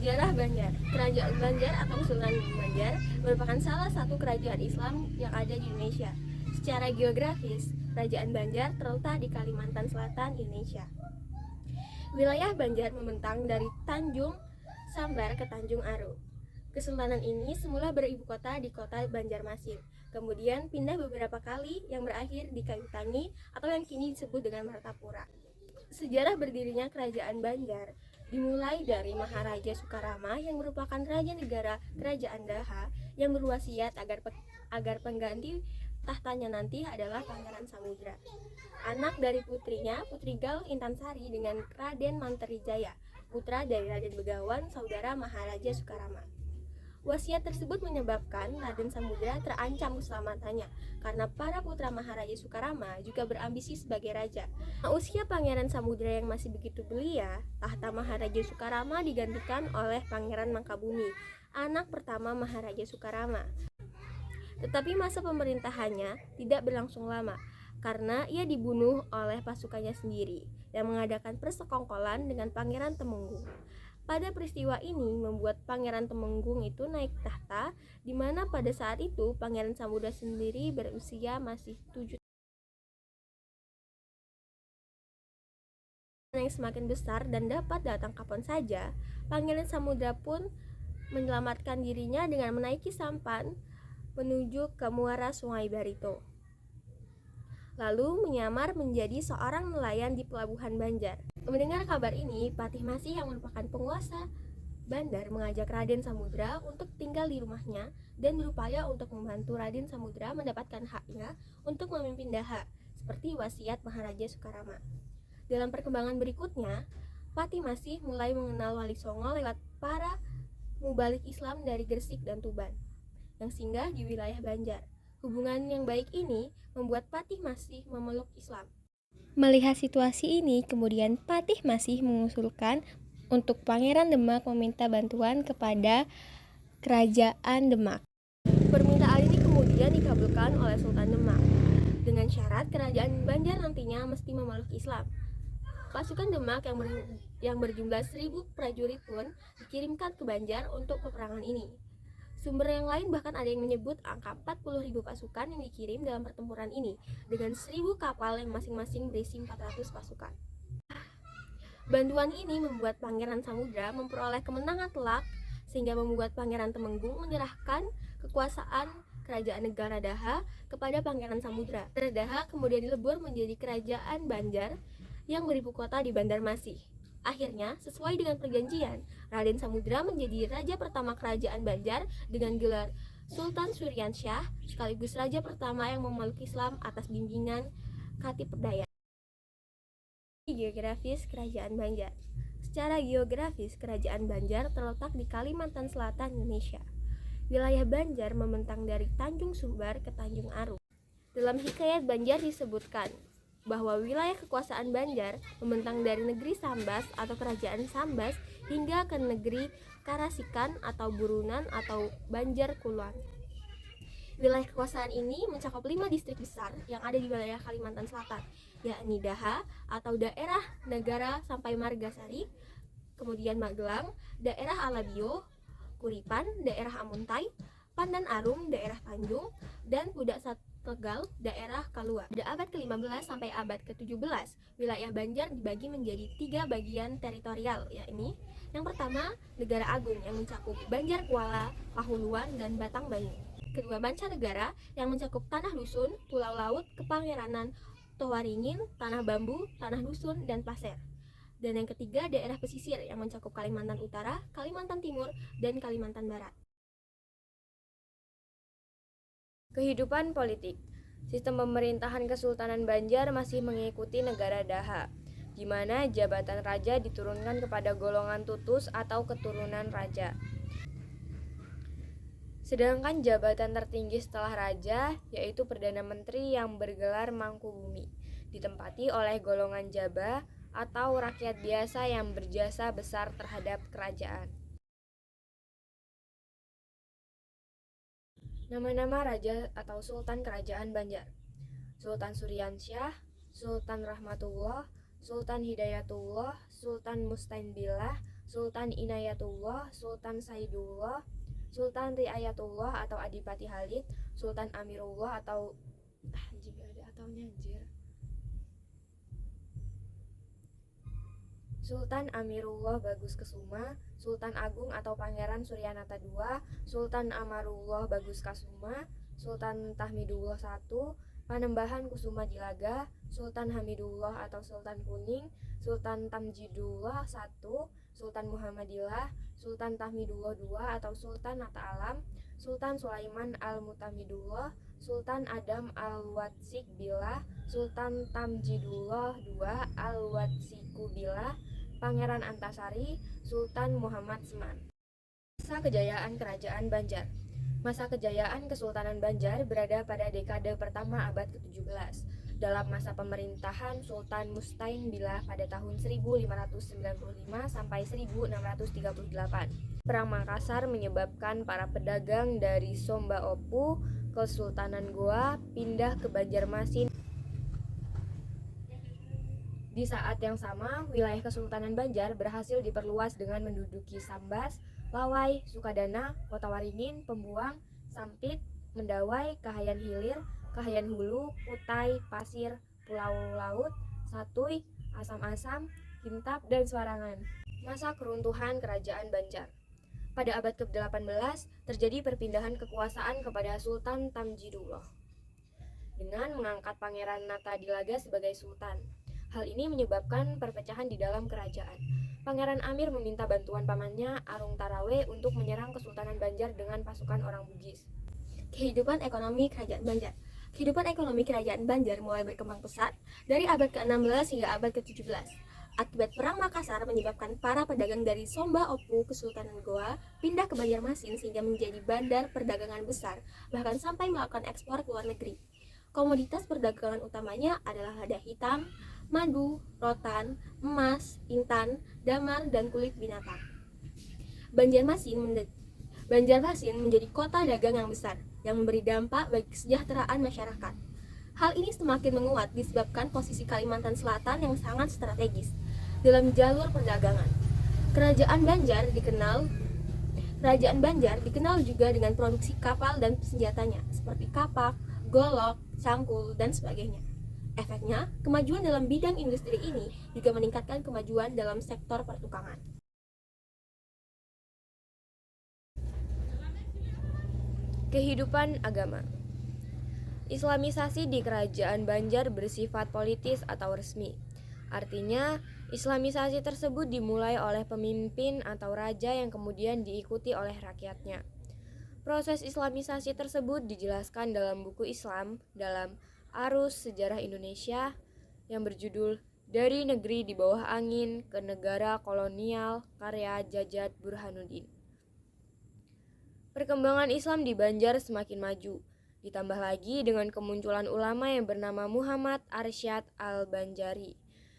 Sejarah Banjar. Kerajaan Banjar atau Kesultanan Banjar merupakan salah satu kerajaan Islam yang ada di Indonesia. Secara geografis, Kerajaan Banjar terletak di Kalimantan Selatan, Indonesia. Wilayah Banjar membentang dari Tanjung Sambar ke Tanjung Aru. Kesultanan ini semula beribu kota di kota Banjarmasin, kemudian pindah beberapa kali yang berakhir di Kayutangi atau yang kini disebut dengan Martapura. Sejarah berdirinya Kerajaan Banjar dimulai dari Maharaja Sukarama yang merupakan raja negara Kerajaan Daha yang berwasiat agar pengganti tahtanya nanti adalah Pangeran Samudra. Anak dari putrinya, Putri Galuh Intansari dengan Raden Manterijaya, putra dari Raden Begawan, saudara Maharaja Sukarama. Wasiat tersebut menyebabkan Raden Samudra terancam keselamatannya karena para putra Maharaja Sukarama juga berambisi sebagai raja. Usia Pangeran Samudra yang masih begitu belia, tahta Maharaja Sukarama digantikan oleh Pangeran Mangkabumi, anak pertama Maharaja Sukarama. Tetapi masa pemerintahannya tidak berlangsung lama karena ia dibunuh oleh pasukannya sendiri yang mengadakan persekongkolan dengan Pangeran Temenggung. Pada peristiwa ini membuat Pangeran Temenggung itu naik tahta, di mana pada saat itu Pangeran Samudra sendiri berusia masih 7 tahun yang semakin besar dan dapat datang kapan saja. Pangeran Samudra pun menyelamatkan dirinya dengan menaiki sampan menuju ke muara Sungai Barito, lalu menyamar menjadi seorang nelayan di pelabuhan Banjar. Mendengar kabar ini, Patih Masih yang merupakan penguasa Bandar mengajak Raden Samudra untuk tinggal di rumahnya dan berupaya untuk membantu Raden Samudra mendapatkan haknya untuk memimpin Daha, seperti wasiat Maharaja Sukarama. Dalam perkembangan berikutnya, Patih Masih mulai mengenal Wali Songo lewat para mubalik Islam dari Gresik dan Tuban yang singgah di wilayah Banjar. Hubungan yang baik ini membuat Patih Masih memeluk Islam. Melihat situasi ini, kemudian Patih Masih mengusulkan untuk Pangeran Demak meminta bantuan kepada Kerajaan Demak. Permintaan ini kemudian dikabulkan oleh Sultan Demak dengan syarat Kerajaan Banjar nantinya mesti memeluk Islam. Pasukan Demak yang berjumlah 1.000 prajurit pun dikirimkan ke Banjar untuk peperangan ini. Sumber yang lain bahkan ada yang menyebut angka 40.000 pasukan yang dikirim dalam pertempuran ini dengan 1.000 kapal yang masing-masing berisi 400 pasukan. Bantuan ini membuat Pangeran Samudra memperoleh kemenangan telak sehingga membuat Pangeran Temenggung menyerahkan kekuasaan Kerajaan Negara Daha kepada Pangeran Samudra. Daha kemudian dilebur menjadi Kerajaan Banjar yang beribu kota di Banjarmasin. Akhirnya, sesuai dengan perjanjian, Raden Samudra menjadi raja pertama Kerajaan Banjar dengan gelar Sultan Suryansyah, sekaligus raja pertama yang memeluk Islam atas bimbingan Khatib Perdaya. Geografis Kerajaan Banjar. Secara geografis, Kerajaan Banjar terletak di Kalimantan Selatan, Indonesia. Wilayah Banjar membentang dari Tanjung Sumbar ke Tanjung Aru. Dalam Hikayat Banjar disebutkan bahwa wilayah kekuasaan Banjar membentang dari negeri Sambas atau Kerajaan Sambas hingga ke negeri Karasikan atau Burunan atau Banjar Kulon. Wilayah kekuasaan ini mencakup 5 distrik besar yang ada di wilayah Kalimantan Selatan, yakni Daha atau daerah Negara sampai Margasari, kemudian Magelang, daerah Alabio, Kuripan, daerah Amuntai, Pandan Arum, daerah Tanjung, dan Pudak Tegal, daerah Kalua. Pada abad ke-15 sampai abad ke-17, wilayah Banjar dibagi menjadi 3 bagian teritorial, yakni yang pertama, Negara Agung yang mencakup Banjar Kuala, Pahuluan, dan Batang Banyu. Kedua, Mancanegara yang mencakup Tanah Dusun, Pulau Laut, Kepangeranan, Towaringin, Tanah Bambu, Tanah Dusun, dan Pasir. Dan yang ketiga, daerah pesisir yang mencakup Kalimantan Utara, Kalimantan Timur, dan Kalimantan Barat. Kehidupan politik. Sistem pemerintahan Kesultanan Banjar masih mengikuti negara Daha, di mana jabatan raja diturunkan kepada golongan tutus atau keturunan raja. Sedangkan jabatan tertinggi setelah raja, yaitu Perdana Menteri yang bergelar Mangkubumi, ditempati oleh golongan jaba atau rakyat biasa yang berjasa besar terhadap kerajaan. Nama-nama raja atau sultan kerajaan Banjar: Sultan Suryansyah, Sultan Rahmatullah, Sultan Hidayatullah, Sultan Mustainbillah, Sultan Inayatullah, Sultan Saidullah, Sultan Riayatullah atau Adipati Halid, Sultan Amirullah atau jika ada ataunya anjir. Sultan Amirullah Bagus Kesuma, Sultan Agung atau Pangeran Suryanata II, Sultan Amarullah Bagus Kasuma, Sultan Tahmidullah I, Panembahan Kusuma Dilaga, Sultan Hamidullah atau Sultan Kuning, Sultan Tamjidullah I, Sultan Muhammadillah, Sultan Tahmidullah II atau Sultan Nata Alam, Sultan Sulaiman Al-Mutamidullah, Sultan Adam Al-Watsik Billah, Sultan Tamjidullah II Al-Watsiku Billah, Pangeran Antasari, Sultan Muhammad Seman. Masa kejayaan Kerajaan Banjar. Masa kejayaan Kesultanan Banjar berada pada dekade pertama abad ke-17 dalam masa pemerintahan Sultan Mustain Billah pada tahun 1595 sampai 1638. Perang Makassar menyebabkan para pedagang dari Somba Opu, Kesultanan Goa pindah ke Banjarmasin. Di saat yang sama, wilayah Kesultanan Banjar berhasil diperluas dengan menduduki Sambas, Lawai, Sukadana, Kota Waringin, Pembuang, Sampit, Mendawai, Kahayan Hilir, Kahayan Hulu, Kutai, Pasir, Pulau Laut, Satuy, Asam-Asam, Hintap, dan Swarangan. Masa keruntuhan Kerajaan Banjar. Pada abad ke-18, terjadi perpindahan kekuasaan kepada Sultan Tamjidullah dengan mengangkat Pangeran Nata Dilaga sebagai sultan. Hal ini menyebabkan perpecahan di dalam kerajaan. Pangeran Amir meminta bantuan pamannya Arung Tarawe untuk menyerang Kesultanan Banjar dengan pasukan orang Bugis. Kehidupan ekonomi Kerajaan Banjar. Kehidupan ekonomi Kerajaan Banjar mulai berkembang pesat dari abad ke-16 hingga abad ke-17. Akibat Perang Makassar menyebabkan para pedagang dari Somba Opu, Kesultanan Goa, pindah ke Banjarmasin sehingga menjadi bandar perdagangan besar, bahkan sampai melakukan ekspor ke luar negeri. Komoditas perdagangan utamanya adalah lada hitam, madu, rotan, emas, intan, damar, dan kulit binatang. Banjarmasin menjadi kota dagang yang besar, yang memberi dampak bagi kesejahteraan masyarakat. Hal ini semakin menguat disebabkan posisi Kalimantan Selatan yang sangat strategis dalam jalur perdagangan. Kerajaan Banjar dikenal juga dengan produksi kapal dan senjatanya, seperti kapak, golok, cangkul, dan sebagainya. Efeknya, kemajuan dalam bidang industri ini juga meningkatkan kemajuan dalam sektor pertukangan. Kehidupan agama. Islamisasi di Kerajaan Banjar bersifat politis atau resmi. Artinya, Islamisasi tersebut dimulai oleh pemimpin atau raja yang kemudian diikuti oleh rakyatnya. Proses Islamisasi tersebut dijelaskan dalam buku Islam dalam Arus Sejarah Indonesia yang berjudul Dari Negeri di Bawah Angin ke Negara Kolonial karya Jajat Burhanuddin. Perkembangan Islam di Banjar semakin maju, ditambah lagi dengan kemunculan ulama yang bernama Muhammad Arsyad Al-Banjari,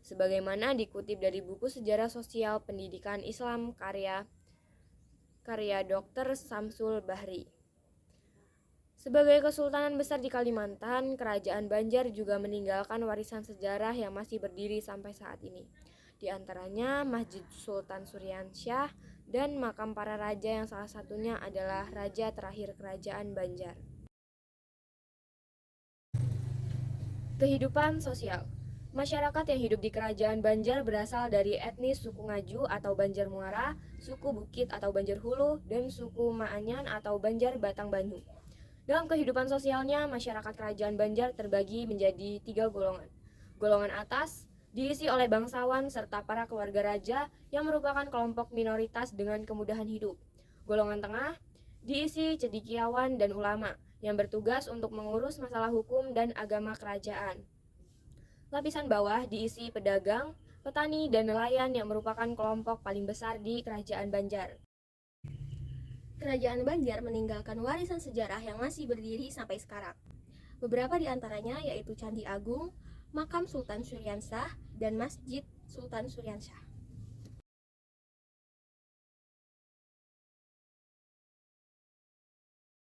sebagaimana dikutip dari buku Sejarah Sosial Pendidikan Islam karya Dr. Samsul Bahri. Sebagai kesultanan besar di Kalimantan, Kerajaan Banjar juga meninggalkan warisan sejarah yang masih berdiri sampai saat ini. Di antaranya Masjid Sultan Suryansyah dan makam para raja yang salah satunya adalah raja terakhir Kerajaan Banjar. Kehidupan sosial. Masyarakat yang hidup di Kerajaan Banjar berasal dari etnis suku Ngaju atau Banjar Muara, suku Bukit atau Banjar Hulu, dan suku Maanyan atau Banjar Batang Banyu. Dalam kehidupan sosialnya, masyarakat Kerajaan Banjar terbagi menjadi 3 golongan. Golongan atas diisi oleh bangsawan serta para keluarga raja yang merupakan kelompok minoritas dengan kemudahan hidup. Golongan tengah diisi cendekiawan dan ulama yang bertugas untuk mengurus masalah hukum dan agama kerajaan. Lapisan bawah diisi pedagang, petani, dan nelayan yang merupakan kelompok paling besar di Kerajaan Banjar. Kerajaan Banjar meninggalkan warisan sejarah yang masih berdiri sampai sekarang. Beberapa di antaranya yaitu Candi Agung, Makam Sultan Suryansyah, dan Masjid Sultan Suryansyah.